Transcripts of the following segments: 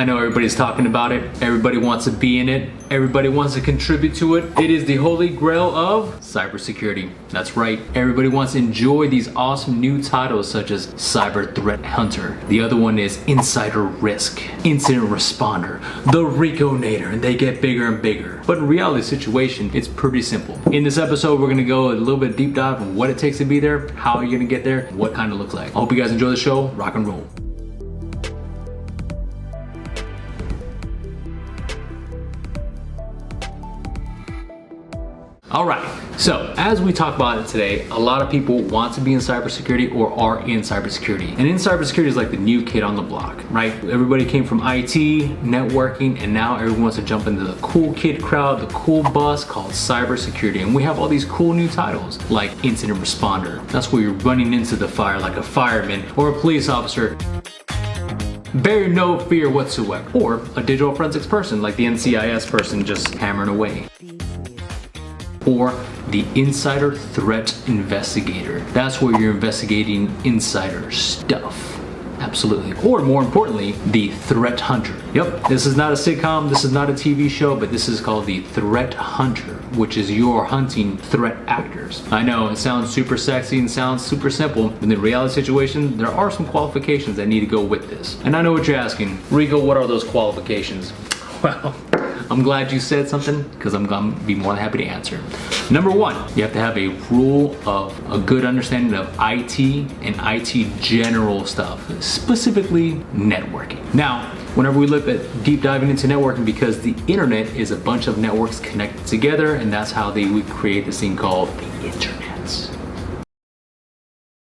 I know everybody's talking about it. Everybody wants to be in it. Everybody wants to contribute to it. It is the holy grail of cybersecurity. That's right. Everybody wants to enjoy these awesome new titles such as Cyber Threat Hunter. The other one is Insider Risk, Incident Responder, the Rico-nator, and they get bigger and bigger. But in reality situation, it's pretty simple. In this episode, we're gonna go a little bit deep dive on what it takes to be there, how you're gonna get there, what kind of looks like. I hope you guys enjoy the show. Rock and roll. All right, so as we talk about it today, a lot of people want to be in cybersecurity or are in cybersecurity. And in cybersecurity is like the new kid on the block, right? Everybody came from IT, networking, and now everyone wants to jump into the cool kid crowd, the cool bus called cybersecurity. And we have all these cool new titles like Incident Responder. That's where you're running into the fire like a fireman or a police officer. Bear no fear whatsoever. Or a digital forensics person like the NCIS person just hammering away. Or the Insider Threat Investigator. That's where you're investigating insider stuff. Absolutely. Or more importantly, the Threat Hunter. Yep, this is not a sitcom, this is not a TV show, but this is called the Threat Hunter, which is your hunting threat actors. I know it sounds super sexy and sounds super simple, but in the reality situation, there are some qualifications that need to go with this. And I know what you're asking, Rico, what are those qualifications? Well, I'm glad you said something because I'm gonna be more than happy to answer. Number one, you have to have a rule of a good understanding of IT and IT general stuff, specifically networking. Now, whenever we look at deep diving into networking, because the internet is a bunch of networks connected together, and that's how they would create this thing called the internet.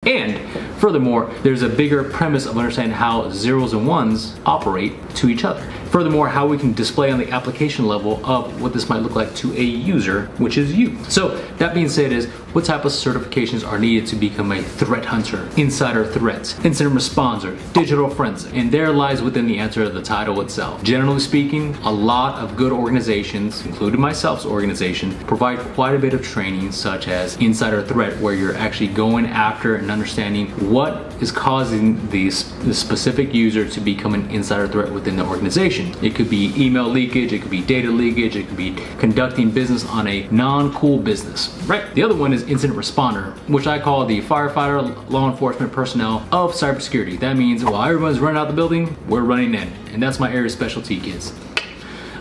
And furthermore, there's a bigger premise of understanding how zeros and ones operate to each other. Furthermore, how we can display on the application level of what this might look like to a user, which is you. So that being said is, what type of certifications are needed to become a threat hunter, insider threats, incident responder, digital forensic? And there lies within the answer of the title itself. Generally speaking, a lot of good organizations, including myself's organization, provide quite a bit of training such as insider threat, where you're actually going after and understanding what is causing the specific user to become an insider threat within the organization. It could be email leakage, it could be data leakage, it could be conducting business on a non-cool business, right? The other one is incident responder, which I call the firefighter, law enforcement personnel of cybersecurity. That means while everyone's running out the building, we're running in. And that's my area of specialty, kids.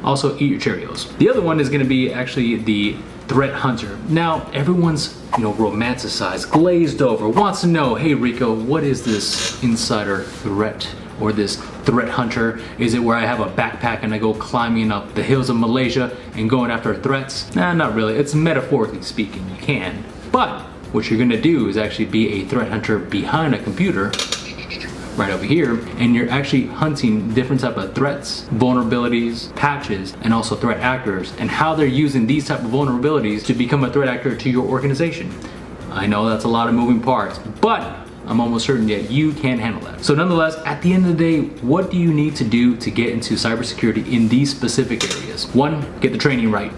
Also, eat your Cheerios. The other one is gonna be actually the threat hunter. Now, everyone's, romanticized, glazed over, wants to know, hey Rico, what is this insider threat or this threat hunter? Is it where I have a backpack and I go climbing up the hills of Malaysia and going after threats? Nah, not really. It's metaphorically speaking, you can. But what you're gonna do is actually be a threat hunter behind a computer right over here, and you're actually hunting different type of threats, vulnerabilities, patches, and also threat actors, and how they're using these type of vulnerabilities to become a threat actor to your organization. I know that's a lot of moving parts, but I'm almost certain that you can handle that. So nonetheless, at the end of the day, what do you need to do to get into cybersecurity in these specific areas? One, get the training right?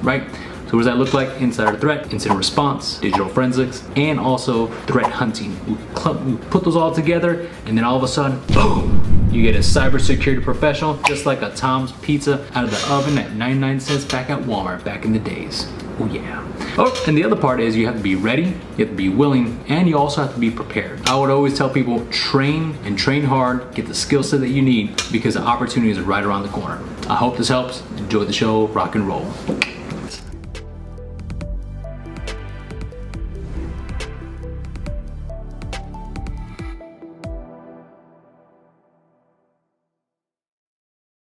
So what does that look like? Insider threat, incident response, digital forensics, and also threat hunting. We put those all together, and then all of a sudden, boom, you get a cybersecurity professional, just like a Tom's Pizza out of the oven at 99 cents back at Walmart back in the days. Oh yeah. Oh, and the other part is you have to be ready, you have to be willing, and you also have to be prepared. I would always tell people, train and train hard, get the skill set that you need, because the opportunities are right around the corner. I hope this helps. Enjoy the show, rock and roll.